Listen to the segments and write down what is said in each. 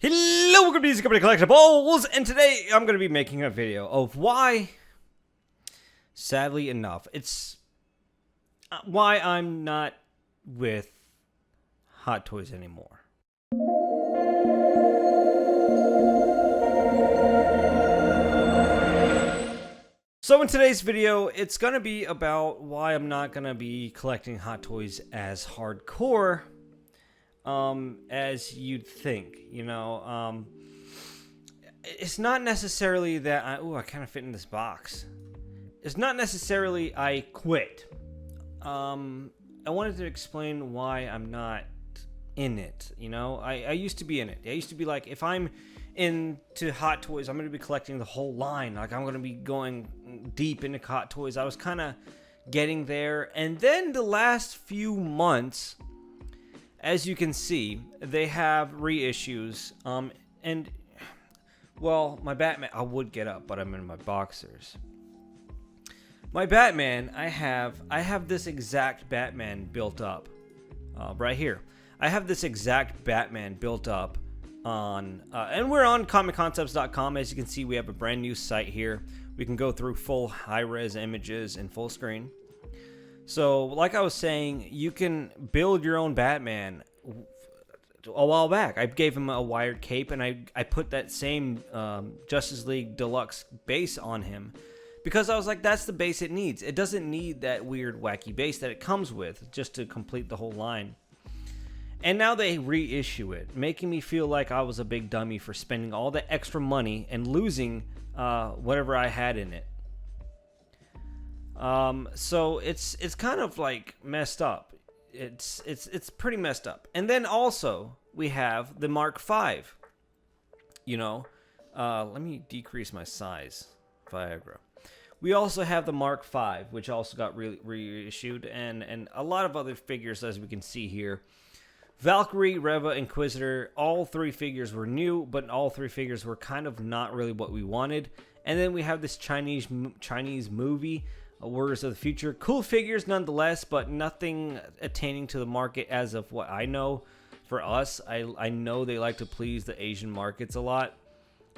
Hello, welcome to Easy Company Collectibles, and today I'm going to be making a video of why, sadly enough, it's why I'm not with Hot Toys anymore. So in today's video, it's going to be about why I'm not going to be collecting Hot Toys as hardcore as you'd think, it's not necessarily that I kind of fit in this box. It's not necessarily I quit. I wanted to explain why I'm not in it. I used to be in it. I used to be like, if I'm into Hot Toys, I'm going to be collecting the whole line. Like, I'm going to be going deep into Hot Toys. I was kind of getting there. And then the last few months, as you can see, they have reissues. And, well, my Batman, I would get up, but I'm in my boxers. My Batman, I have this exact Batman built up right here. I have this exact Batman built up on, and we're on comicconcepts.com. As you can see, we have a brand new site here. We can go through full high-res images in full screen. So, like I was saying, you can build your own Batman. A while back, I gave him a wired cape, and I put that same Justice League Deluxe base on him because I was like, that's the base it needs. It doesn't need that weird, wacky base that it comes with just to complete the whole line. And now they reissue it, making me feel like I was a big dummy for spending all that extra money and losing whatever I had in it. So it's kind of like messed up. It's pretty messed up. And then also we have the Mark V. Let me decrease my size. Viagra. We also have the Mark V, which also got reissued, and a lot of other figures, as we can see here. Valkyrie, Reva, Inquisitor, all three figures were new, but all three figures were kind of not really what we wanted. And then we have this Chinese movie, Warriors of the Future. Cool figures nonetheless, but nothing attaining to the market as of what I know. For us, I know they like to please the Asian markets a lot.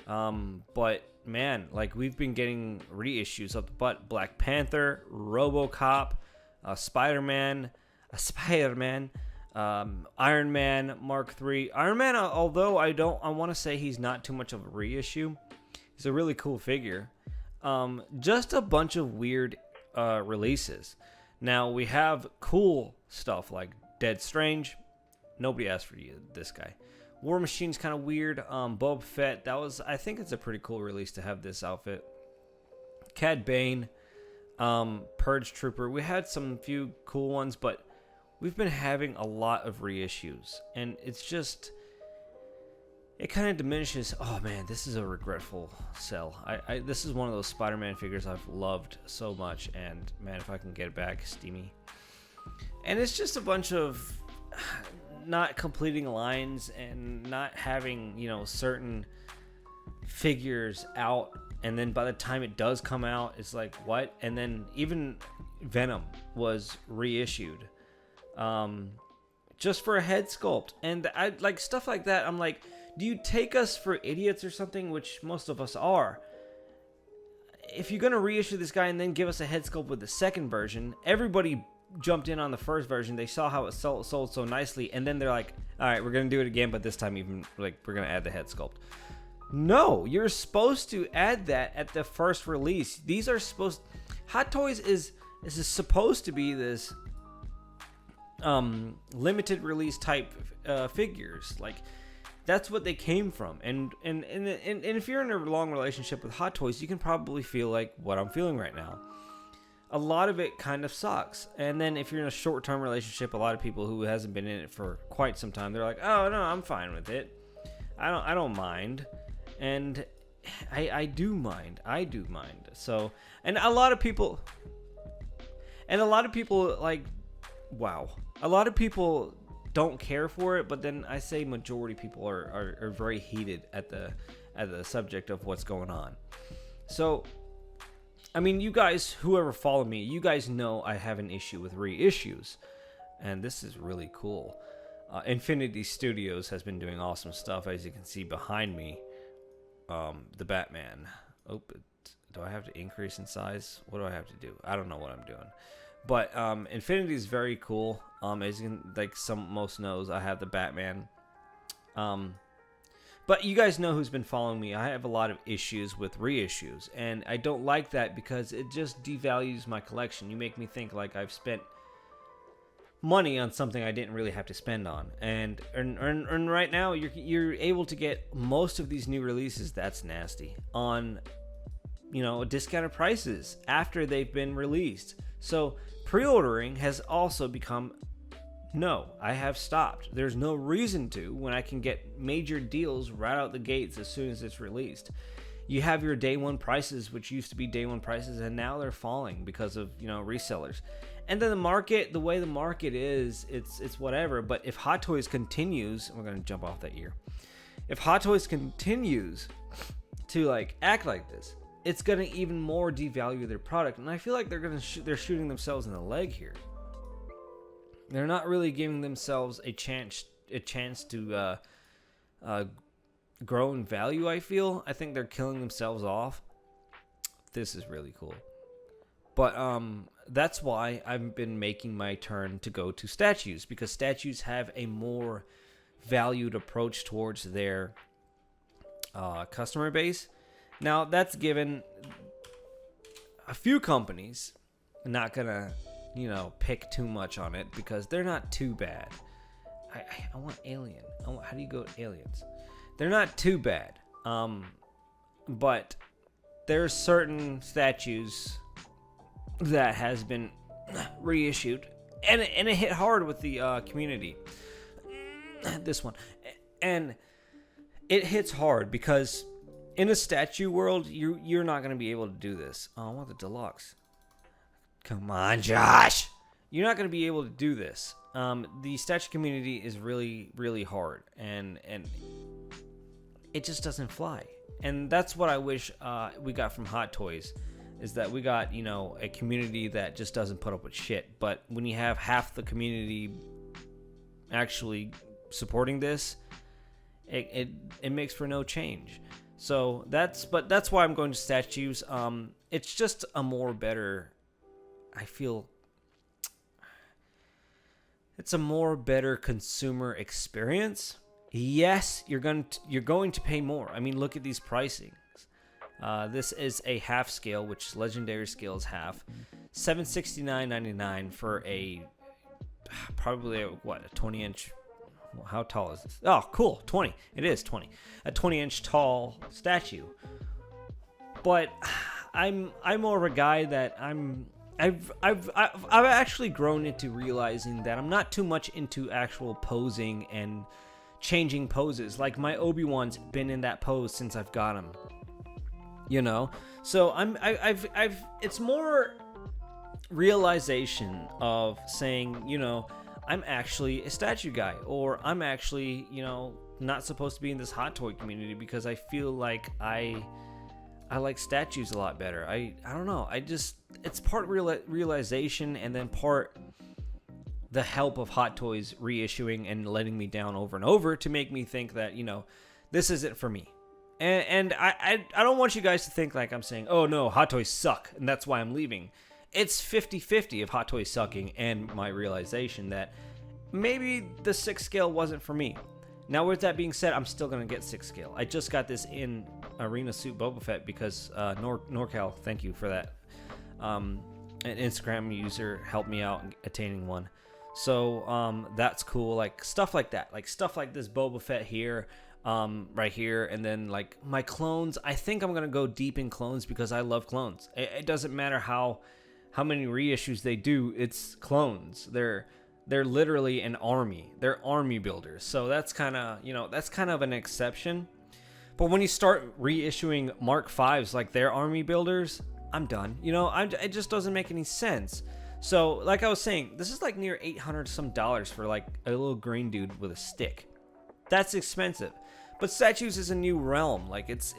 But man, like, we've been getting reissues up the butt. Black Panther, RoboCop, Spider-Man, Iron Man Mark III. Iron Man, although I want to say he's not too much of a reissue. He's a really cool figure. Just a bunch of weird releases. Now we have cool stuff like Dead Strange. Nobody asked for this guy. War Machine's kind of weird. Boba Fett. I think it's a pretty cool release to have this outfit. Cad Bane. Purge Trooper. We had some few cool ones, but we've been having a lot of reissues, and it's just, it kind of diminishes. Oh man, this is a regretful sell. This is one of those Spider-Man figures I've loved so much, and man, if I can get it back, steamy. And it's just a bunch of not completing lines and not having, certain figures out, and then by the time it does come out, it's like, what? And then even Venom was reissued. Just for a head sculpt, and I like stuff like that. I'm like, do you take us for idiots or something? Which most of us are. If you're gonna reissue this guy and then give us a head sculpt with the second version, everybody jumped in on the first version. They saw how it sold so nicely, and then they're like, all right, we're gonna do it again, but this time even like we're gonna add the head sculpt. No, you're supposed to add that at the first release. These are supposed. Hot Toys is supposed to be this limited release type figures. Like, that's what they came from. And if you're in a long relationship with Hot Toys, you can probably feel like what I'm feeling right now. A lot of it kind of sucks. And then if you're in a short-term relationship, a lot of people who hasn't been in it for quite some time, they're like, oh no, I'm fine with it. I don't mind. And I do mind. So, and a lot of people like, wow. A lot of people don't care for it, but then I say majority people are very heated at the subject of what's going on. So, I mean, you guys, whoever follow me, you guys know I have an issue with reissues, and this is really cool. Infinity Studios has been doing awesome stuff, as you can see behind me. The Batman. Oh, do I have to increase in size? What do I have to do? I don't know what I'm doing. But Infinity is very cool. As you can, like most knows, I have the Batman. But you guys know who's been following me. I have a lot of issues with reissues, and I don't like that because it just devalues my collection. You make me think like I've spent money on something I didn't really have to spend on. And right now you're able to get most of these new releases, that's nasty, on discounted prices after they've been released. So pre-ordering has also become I have stopped. There's no reason to when I can get major deals right out the gates as soon as it's released. You have your day one prices, which used to be day one prices, and now they're falling because of resellers. And then the way the market is, it's whatever. But if Hot Toys continues, we're gonna jump off that ear. If Hot Toys continues to act like this, it's gonna even more devalue their product. And I feel like they're shooting themselves in the leg here. They're not really giving themselves a chance to grow in value. I think they're killing themselves off. This is really cool. But that's why I've been making my turn to go to statues, because statues have a more valued approach towards their customer base. Now, that's given a few companies, not gonna pick too much on it because they're not too bad. I want alien. How do you go to aliens? They're not too bad. But there's certain statues that has been reissued, and it hit hard with the community. This one, and it hits hard because in a statue world, you're not gonna be able to do this. Oh, I want the deluxe. Come on, Josh. You're not going to be able to do this. The statue community is really, really hard, and it just doesn't fly. And that's what I wish we got from Hot Toys, is that we got a community that just doesn't put up with shit. But when you have half the community actually supporting this, it makes for no change. So that's why I'm going to statues. It's just a more better. I feel it's a more better consumer experience. Yes, you're going to pay more. I mean, look at these pricings. This is a half scale, which legendary scale is half. $769.99 for probably a 20-inch. How tall is this? Oh, cool, 20. It is 20. A 20-inch tall statue. But I'm more of a guy that I've actually grown into realizing that I'm not too much into actual posing and changing poses. Like my Obi-Wan's been in that pose since I've got him. So it's more realization of saying, I'm actually a statue guy, or I'm actually, not supposed to be in this hot toy community because I feel like I like statues a lot better. I don't know. It's part realization and then part the help of Hot Toys reissuing and letting me down over and over to make me think that, this isn't for me. And I don't want you guys to think like I'm saying, oh no, Hot Toys suck and that's why I'm leaving. It's 50-50 of Hot Toys sucking and my realization that maybe the 6 scale wasn't for me. Now, with that being said, I'm still going to get 6 scale. I just got this in Arena Suit Boba Fett because NorCal, thank you for that. An Instagram user helped me out in attaining one. So that's cool. Like stuff like that. Like stuff like this Boba Fett here, right here. And then like my clones. I think I'm going to go deep in clones because I love clones. It doesn't matter how many reissues they do. It's clones. They're literally an army. They're army builders. So that's kind of an exception. But when you start reissuing Mark V's like they're army builders, I'm done. It just doesn't make any sense. So like I was saying, this is like near $800 some for like a little green dude with a stick. That's expensive. But statues is a new realm. Like it's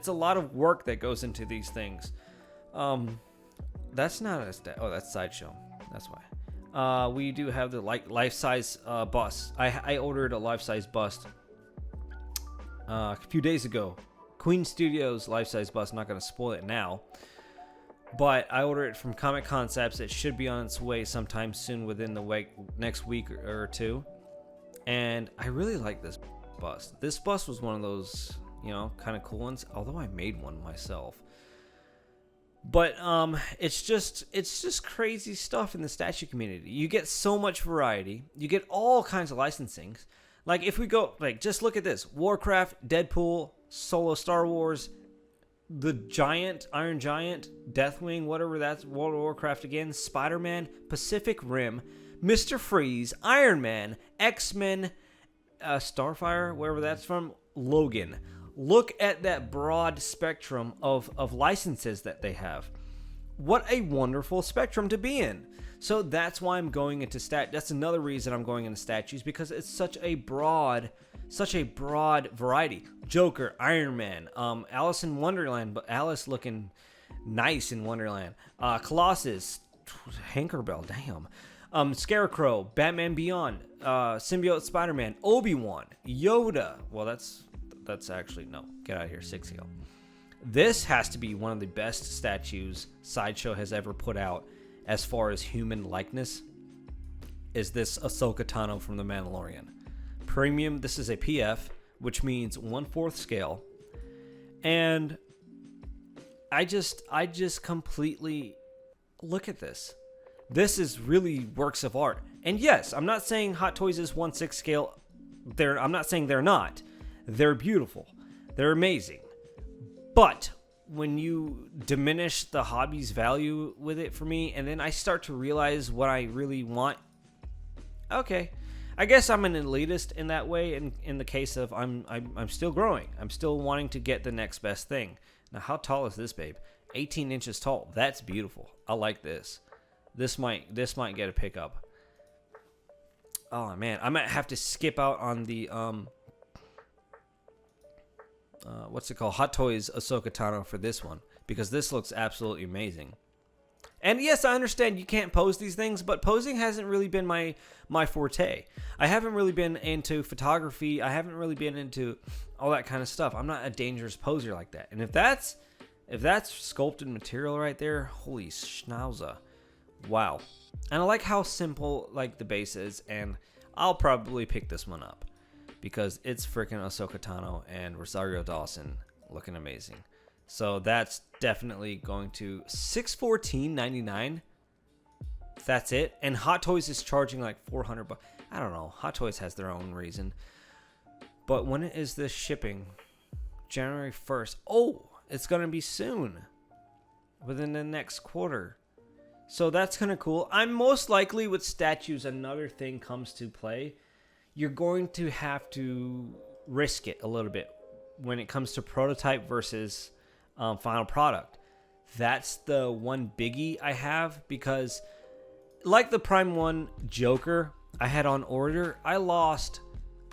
a lot of work that goes into these things. That's not a oh, that's Sideshow. That's why. We do have the life-size bust. I ordered a life-size bust a few days ago. Queen Studios life-size bust. Not going to spoil it now. But I ordered it from Comic Concepts. It should be on its way sometime soon within the next week or two. And I really like this bust. This bust was one of those, kind of cool ones. Although I made one myself. But it's just crazy stuff in the statue community. You get so much variety. You get all kinds of licensings. Like if we go, just look at this: Warcraft, Deadpool, Solo Star Wars, the Giant, Iron Giant, Deathwing, whatever that's, World of Warcraft again, Spider-Man, Pacific Rim, Mr. Freeze, Iron Man, X-Men, Starfire, wherever that's from, Logan. Look at that broad spectrum of licenses that they have. What a wonderful spectrum to be in. So that's why I'm going into that's another reason I'm going into statues, because it's such a broad variety. Joker, Iron Man, Alice in Wonderland, but Alice looking nice in Wonderland. Colossus, Tinkerbell, damn. Scarecrow, Batman Beyond, Symbiote Spider-Man, Obi-Wan, Yoda. Well, that's actually, no, get out of here, 6 ago. This has to be one of the best statues Sideshow has ever put out as far as human likeness, is this Ahsoka Tano from The Mandalorian. Premium, this is a PF, which means 1/4 scale. And I just completely look at this. This is really works of art. And yes, I'm not saying Hot Toys is 1/6 scale. I'm not saying they're not. They're beautiful. They're amazing. But when you diminish the hobby's value with it for me, and then I start to realize what I really want, okay, I guess I'm an elitist in that way. In the case of I'm still growing. I'm still wanting to get the next best thing. Now, how tall is this babe? 18 inches tall. That's beautiful. I like this. This might get a pickup. Oh man, I might have to skip out on the what's it called? Hot Toys Ahsoka Tano for this one, because this looks absolutely amazing. And yes, I understand you can't pose these things, but posing hasn't really been my forte. I haven't really been into photography. I haven't really been into all that kind of stuff. I'm not a dangerous poser like that. And if that's sculpted material right there, holy schnauzer. Wow. And I like how simple the base is, and I'll probably pick this one up because it's freaking Ahsoka Tano and Rosario Dawson looking amazing. So that's definitely going to $614.99. That's it. And Hot Toys is charging like $400. I don't know. Hot Toys has their own reason. But when is this shipping? January 1st. Oh, it's going to be soon. Within the next quarter. So that's kind of cool. I'm most likely with statues, another thing comes to play. You're going to have to risk it a little bit when it comes to prototype versus final product. That's the one biggie I have, because like the Prime 1 Joker I had on order, I lost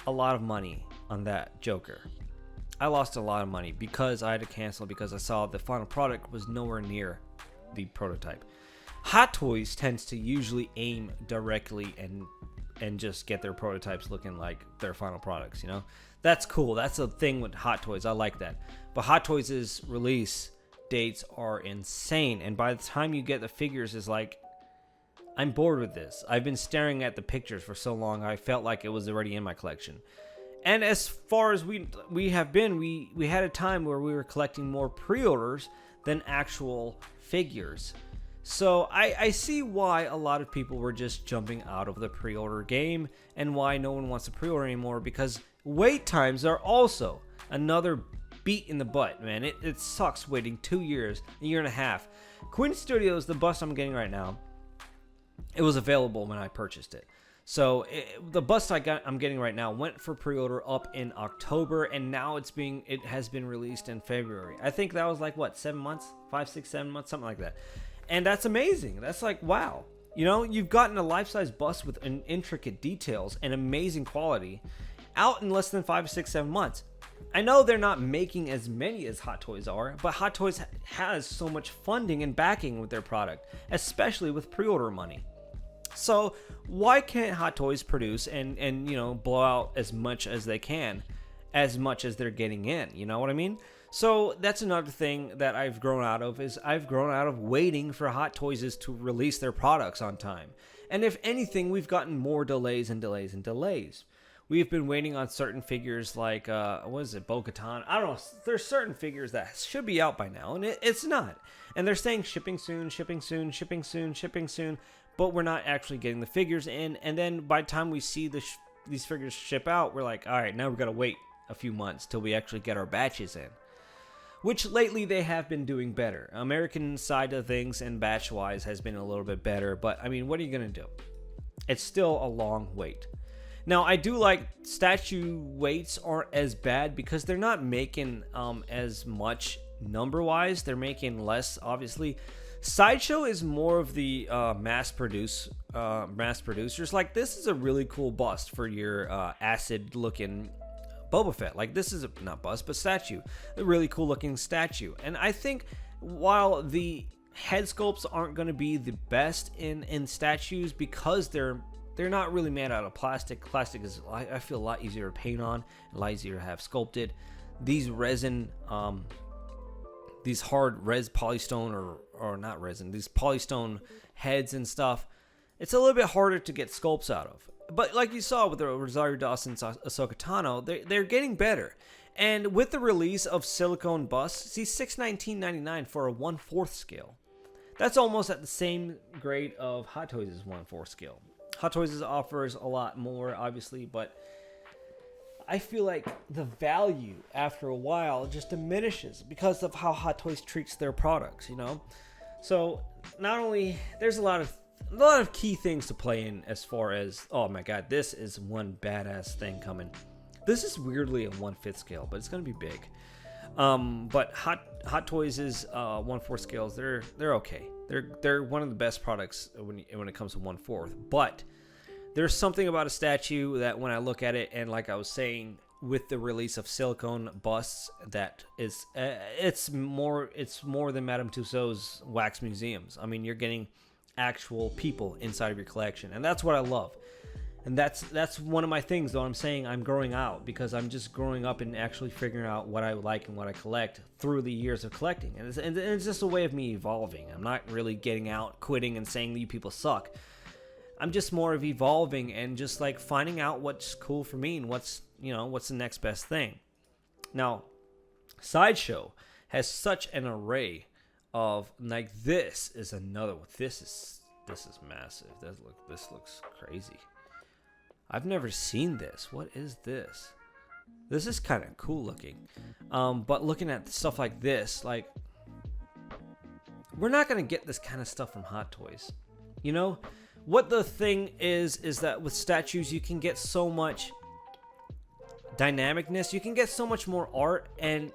a lot of money on that Joker. I lost a lot of money because I had to cancel because I saw the final product was nowhere near the prototype. Hot Toys tends to usually aim directly and just get their prototypes looking like their final products, you know? That's cool. That's a thing with Hot Toys. I like that. But Hot Toys' release dates are insane. And by the time you get the figures, is like, I'm bored with this. I've been staring at the pictures for so long, I felt like it was already in my collection. And as far as we have been, we had a time where we were collecting more pre-orders than actual figures. So I see why a lot of people were just jumping out of the pre-order game and why no one wants to pre-order anymore, because wait times are also another beat in the butt, man. It sucks waiting 2 years, a year and a half. Queen Studios, the bust I'm getting right now, it was available when I purchased it. So the bust I'm getting right now went for pre-order up in October, and now it has been released in February. I think that was like, what, 7 months? 5, 6, 7 months? Something like that. And that's amazing. That's like, wow. You know, you've gotten a life-size bust with intricate details and amazing quality out in less than 5, 6, 7 months. I know they're not making as many as Hot Toys are, but Hot Toys has so much funding and backing with their product, especially with pre-order money. So why can't Hot Toys produce and you know, blow out as much as they can, as much as they're getting in? You know what I mean? So that's another thing that I've grown out of, is I've grown out of waiting for Hot Toys to release their products on time. And if anything, we've gotten more delays and delays and delays. We've been waiting on certain figures like, what is it, Bo-Katan? I don't know. There's certain figures that should be out by now, and it's not. And they're saying shipping soon, shipping soon, shipping soon, shipping soon, but we're not actually getting the figures in. And then by the time we see these figures ship out, we're like, all right, now we've got to wait a few months till we actually get our batches in. Which lately they have been doing better. American side of things and batch-wise has been a little bit better, but I mean, what are you going to do? It's still a long wait. Now, I do like statue waits aren't as bad because they're not making as much number-wise. They're making less, obviously. Sideshow is more of the mass producers. Like, this is a really cool bust for your acid-looking Boba Fett. Like, this is not bust, but statue. A really cool looking statue. And I think while the head sculpts aren't going to be the best in statues because they're not really made out of plastic. Plastic is, I feel, a lot easier to paint on, a lot easier to have sculpted. These resin, these hard res polystone or not resin, these polystone heads and stuff, it's a little bit harder to get sculpts out of. But like you saw with the Rosario Dawson's Ahsoka Tano, they're getting better. And with the release of silicone busts, see, $619.99 for a 1/4 scale. That's almost at the same grade of Hot Toys' 1/4 scale. Hot Toys offers a lot more, obviously, but I feel like the value after a while just diminishes because of how Hot Toys treats their products, you know? So not only, there's a lot of key things to play in as far as, oh my god, this is one badass thing coming. This is weirdly a 1/5 scale, but it's going to be big. But Hot Toys' 1/4 scales, they're okay. They're one of the best products when it comes to 1/4. But there's something about a statue that when I look at it, and like I was saying, with the release of silicone busts, that is it's more than Madame Tussauds wax museums. I mean, you're getting actual people inside of your collection, and that's what I love. And that's one of my things, though. I'm saying I'm growing out because I'm just growing up and actually figuring out what I like and what I collect through the years of collecting. And it's just a way of me evolving. I'm not really getting out, quitting, and saying that you people suck. I'm just more of evolving and just like finding out what's cool for me and what's the next best thing. Now, Sideshow has such an array of, like, this is another one. This is massive. This looks crazy. I've never seen this. What is this? This is kind of cool looking. But looking at stuff like this, like, we're not going to get this kind of stuff from Hot Toys. You know? What the thing is that with statues, you can get so much dynamicness. You can get so much more art and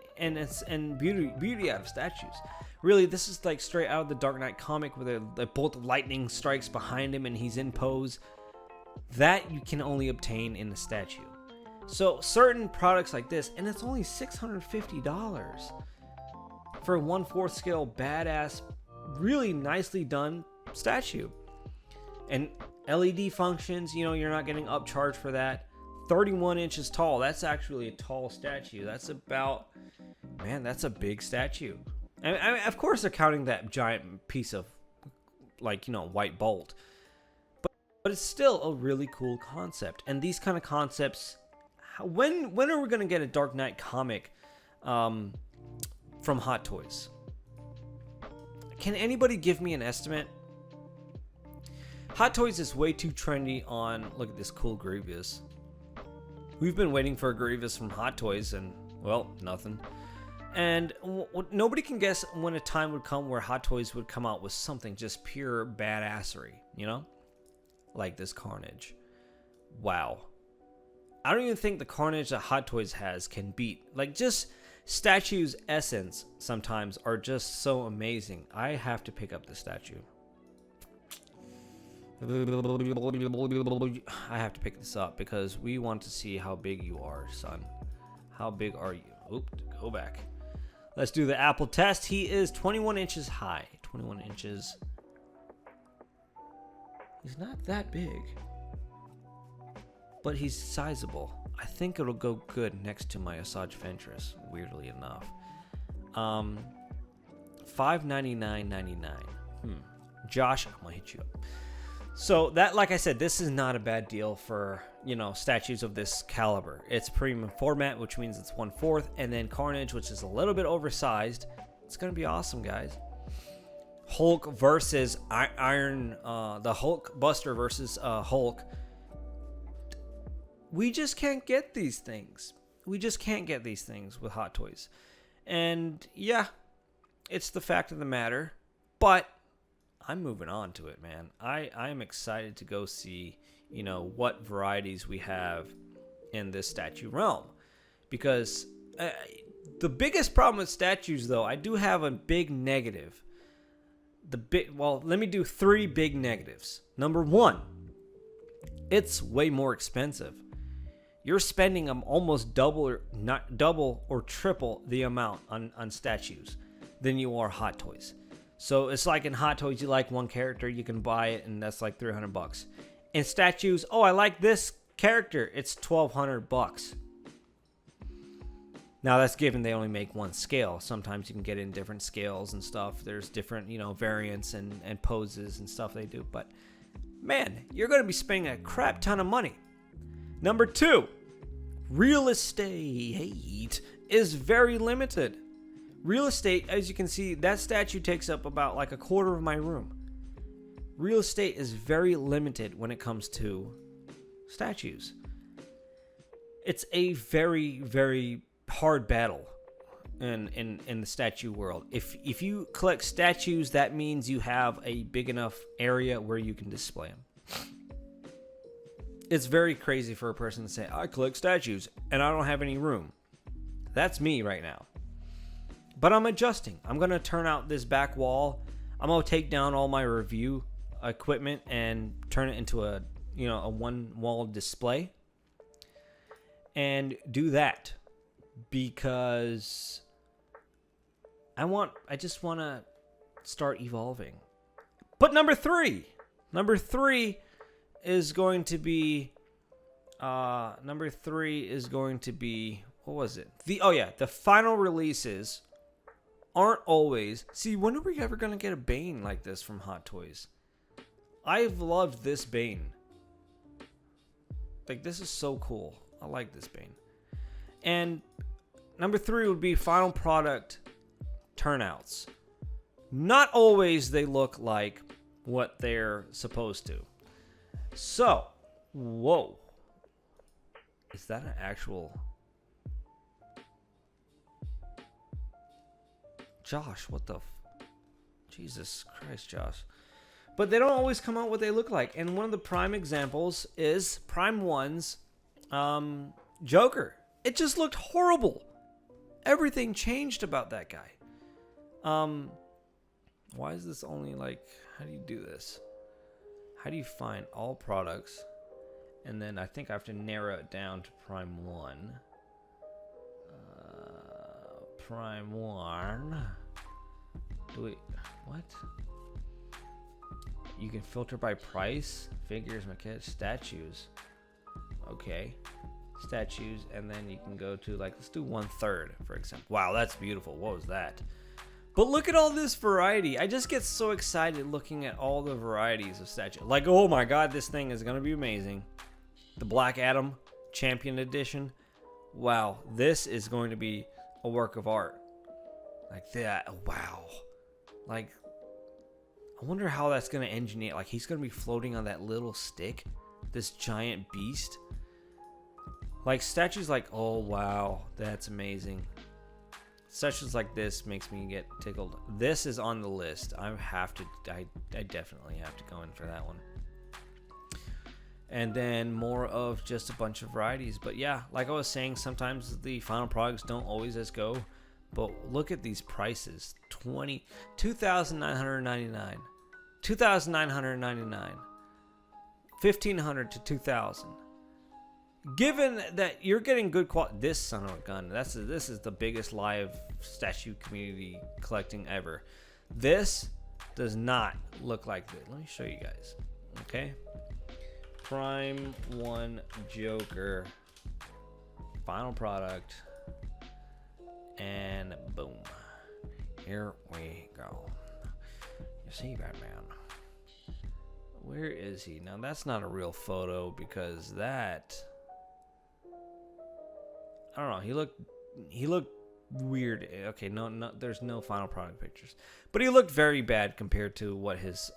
beauty out of statues. Really, this is like straight out of the Dark Knight comic where the bolt of lightning strikes behind him and he's in pose. That you can only obtain in a statue. So certain products like this, and it's only $650 for a 1/4 scale badass, really nicely done statue. And LED functions, you're not getting upcharged for that. 31 inches tall. That's actually a tall statue. That's a big statue. I mean, of course they're counting that giant piece of, white bolt. But it's still a really cool concept. And these kind of concepts, when are we going to get a Dark Knight comic from Hot Toys? Can anybody give me an estimate? Hot Toys is way too trendy on, look at this cool Grievous. We've been waiting for a Grievous from Hot Toys and, well, nothing. And nobody can guess when a time would come where Hot Toys would come out with something just pure badassery, like this Carnage. Wow. I don't even think the Carnage that Hot Toys has can beat. Like, just statues' essence sometimes are just so amazing. I have to pick up the statue. I have to pick this up because we want to see how big you are, son. How big are you? Oop, go back. Let's do the Apple test. He is 21 inches high. 21 inches. He's not that big, but he's sizable. I think it'll go good next to my Asajj Ventress, weirdly enough. $599.99. Josh, I'm gonna hit you up. So that, like I said, this is not a bad deal for, you know, statues of this caliber. It's premium format, which means it's 1/4, and then Carnage, which is a little bit oversized. It's gonna be awesome, guys. Hulk versus Iron, the Hulk Buster versus Hulk. We just can't get these things. We just can't get these things with Hot Toys. And yeah, it's the fact of the matter. But I'm moving on to it, man. I'm excited to go see, you know, what varieties we have in this statue realm. Because the biggest problem with statues, though, I do have a big negative. Well, let me do 3 big negatives. Number 1, it's way more expensive. You're spending almost double or triple the amount on statues than you are Hot Toys. So it's like in Hot Toys, you like one character, you can buy it, and that's like $300. In statues, oh, I like this character, it's $1,200. Now that's given they only make one scale. Sometimes you can get in different scales and stuff. There's different, you know, variants and poses and stuff they do. But man, you're going to be spending a crap ton of money. Number 2, real estate is very limited. Real estate, as you can see, that statue takes up about like a quarter of my room. Real estate is very limited when it comes to statues. It's a very, very hard battle in the statue world. If you collect statues, that means you have a big enough area where you can display them. It's very crazy for a person to say, I collect statues and I don't have any room. That's me right now. But I'm adjusting. I'm going to turn out this back wall. I'm going to take down all my review equipment and turn it into a one wall display. And do that because I just want to start evolving. But number three is going to be what was it? The final releases aren't always. See, when are we ever going to get a Bane like this from Hot Toys? I've loved this Bane. Like, this is so cool. I like this Bane. And number 3 would be final product turnouts. Not always they look like what they're supposed to. So, whoa. Is that an actual... Josh, what the... Jesus Christ, Josh. But they don't always come out what they look like. And one of the prime examples is Prime 1's Joker. It just looked horrible. Everything changed about that guy. Why is this only like... How do you do this? How do you find all products? And then I think I have to narrow it down to Prime 1. Prime 1. What? You can filter by price, figures, mechanics, statues. Okay. Statues, and then you can go to, like, let's do 1/3, for example. Wow, that's beautiful. What was that? But look at all this variety. I just get so excited looking at all the varieties of statues. Like, oh my god, this thing is going to be amazing. The Black Adam Champion Edition. Wow, this is going to be a work of art. Like that. Wow. Like, I wonder how that's going to engineer. Like, he's going to be floating on that little stick. This giant beast. Like, statues like, oh, wow. That's amazing. Statues like this makes me get tickled. This is on the list. I definitely have to go in for that one. And then more of just a bunch of varieties. But yeah, like I was saying, sometimes the final products don't always just go. But look at these prices. $2,999. $2,999. $1,500 to $2,000. Given that you're getting good quality, this son of a gun, this is the biggest live statue community collecting ever. This does not look like this. Let me show you guys. Okay. Prime 1 Joker. Final product. And boom. Here we go. You see, Batman. Where is he? Now, that's not a real photo because that... I don't know. He looked weird. Okay, no, there's no final product pictures. But he looked very bad compared to what his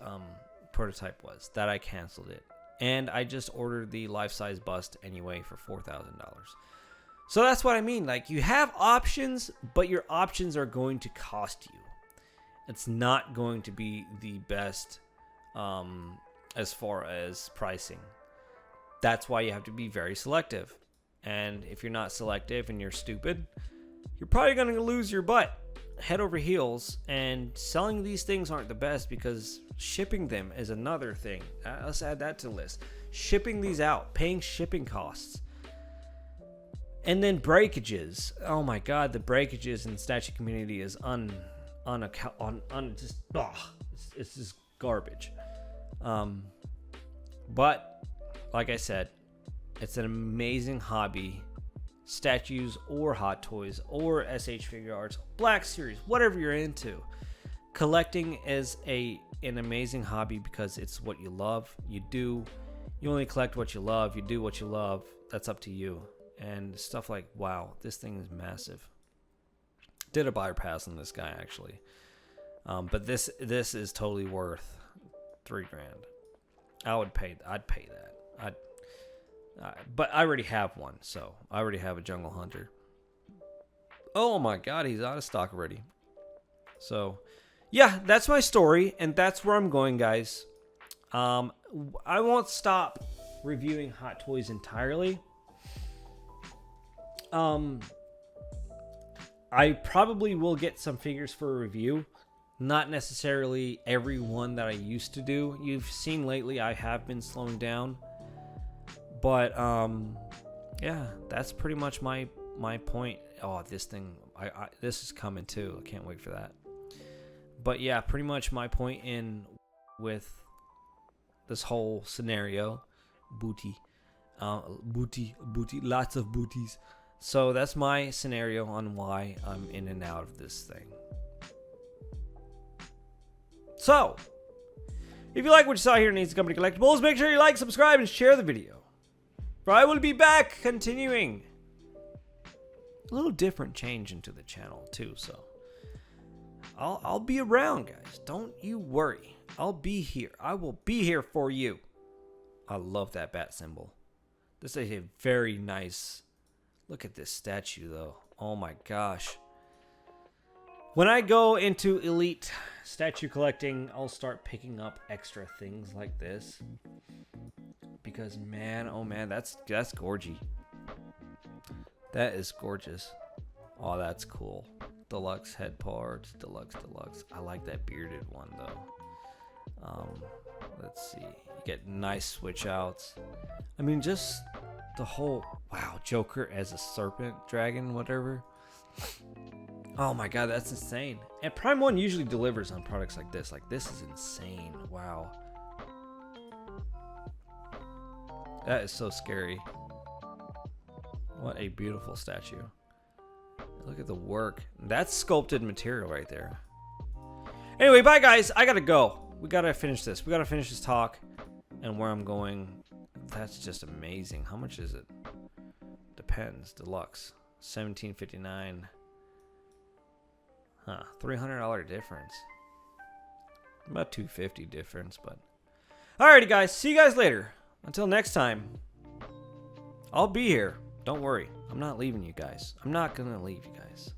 prototype was. That I canceled it. And I just ordered the life-size bust anyway for $4,000. So that's what I mean. Like, you have options, but your options are going to cost you. It's not going to be the best as far as pricing. That's why you have to be very selective. And if you're not selective and you're stupid, you're probably going to lose your butt head over heels. And selling these things aren't the best because shipping them is another thing. Let's add that to the list. Shipping these out, paying shipping costs. And then breakages. Oh my God, the breakages in the statue community is it's just garbage. But like I said, it's an amazing hobby. Statues or Hot Toys or SH Figure Arts, Black Series, whatever you're into. Collecting is an amazing hobby because it's what you love. You only collect what you love. You do what you love. That's up to you. And stuff like, wow, this thing is massive. Did a buyer pass on this guy actually, but this is totally worth $3,000. I'd pay that. But I already have one, so I already have a Jungle Hunter. Oh my God, he's out of stock already. So, yeah, that's my story, and that's where I'm going, guys. I won't stop reviewing Hot Toys entirely. I probably will get some figures for a review. Not necessarily every one that I used to do. You've seen lately I have been slowing down. But, yeah, that's pretty much my point. Oh, this thing, this is coming too. I can't wait for that. But, yeah, pretty much my point with this whole scenario. Booty, lots of booties. So that's my scenario on why I'm in and out of this thing. So, if you like what you saw here in Needs Company Collectibles, make sure you like, subscribe, and share the video. For I will be back continuing a little different change into the channel too. So, I'll be around, guys. Don't you worry. I'll be here. I will be here for you. I love that bat symbol. This is a very nice... Look at this statue, though. Oh, my gosh. When I go into elite statue collecting, I'll start picking up extra things like this. Because, man, oh, man, that's gorgy. That is gorgeous. Oh, that's cool. Deluxe head parts. Deluxe. I like that bearded one, though. Let's see. You get nice switch outs. I mean, just... the whole, wow, Joker as a serpent, dragon, whatever. Oh my God, that's insane. And Prime 1 usually delivers on products like this. Like, this is insane. Wow. That is so scary. What a beautiful statue. Look at the work. That's sculpted material right there. Anyway, bye guys. I gotta go. We gotta finish this. We gotta finish this talk. And where I'm going... That's just amazing. How much is it? Depends. Deluxe. $17.59. Huh. $300 difference. About $250 difference, but... Alrighty, guys. See you guys later. Until next time. I'll be here. Don't worry. I'm not leaving you guys. I'm not gonna leave you guys.